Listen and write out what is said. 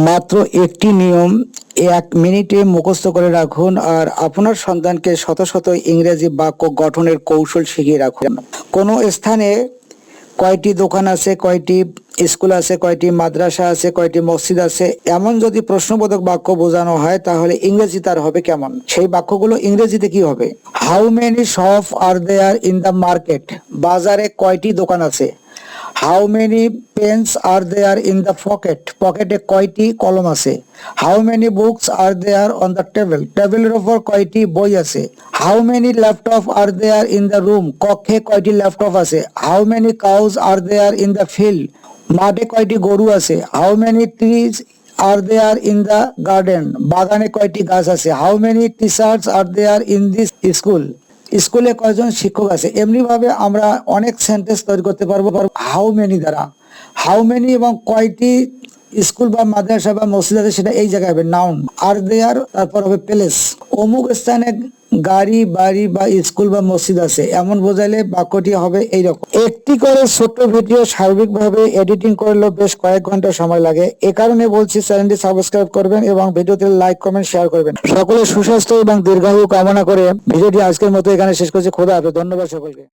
মাত্র একটি নিয়ম 1 মিনিটে মুখস্থ করে রাখুন আর আপনার সন্তানকে শত শত ইংরেজি বাক্য গঠনের কৌশল শিখিয়ে রাখুন। কোনো স্থানে কয়টি দোকান আছে, কয়টি স্কুল আছে, কয়টি মাদ্রাসা আছে, কয়টি মসজিদ আছে, এমন যদি প্রশ্নবোধক বাক্য বোঝানো হয় তাহলে ইংরেজি তার হবে কেমন? সেই বাক্যগুলো ইংরেজিতে কি হবে? How many shop are there in the market? বাজারে কয়টি দোকান আছে? How many pens are there in the pocket? পকেটে কয়টি কলম আছে? How many books are there on the table? টেবিলের উপর কয়টি বই আছে? How many laptop are there in the room? কক্ষে কয়টি ল্যাপটপ আছে? How many cows are there in the field? মাঠে কয়টি গরু আছে? How many trees are there in the garden? বাগানে কয়টি গাছ আছে? How many teachers are there in this school? স্কুলে কয়জন শিক্ষক আছে? এমনি ভাবে আমরা অনেক সেন্টেন্স তৈরি করতে পারবো হাউ মেনি দ্বারা। হাউ মেনি এবং কয়টি স্কুল বা মাদ্রাসা বা মসজিদ আছে সেটা এই জায়গায় হবে নাউন। আর দেয়ার তারপর হবে প্লেস। অমুক স্থানে গাড়ি, বাড়ি বা স্কুল বা মসজিদ আছে এমন বোঝাইলে বাক্যটি হবে এইরকম। একটি করে ছোট্ট ভিডিও স্বাভাবিকভাবে এডিটিং করলেও বেশ কয়েক ঘন্টা সময় লাগে। এ কারণে বলছি চ্যানেলটি সাবস্ক্রাইব করবেন এবং ভিডিওতে লাইক, কমেন্ট, শেয়ার করবেন। সকলের সুস্বাস্থ্য এবং দীর্ঘায়ু কামনা করে ভিডিওটি আজকের মতো এখানে শেষ করছি। খোদা হাফেজ। ধন্যবাদ সকলকে।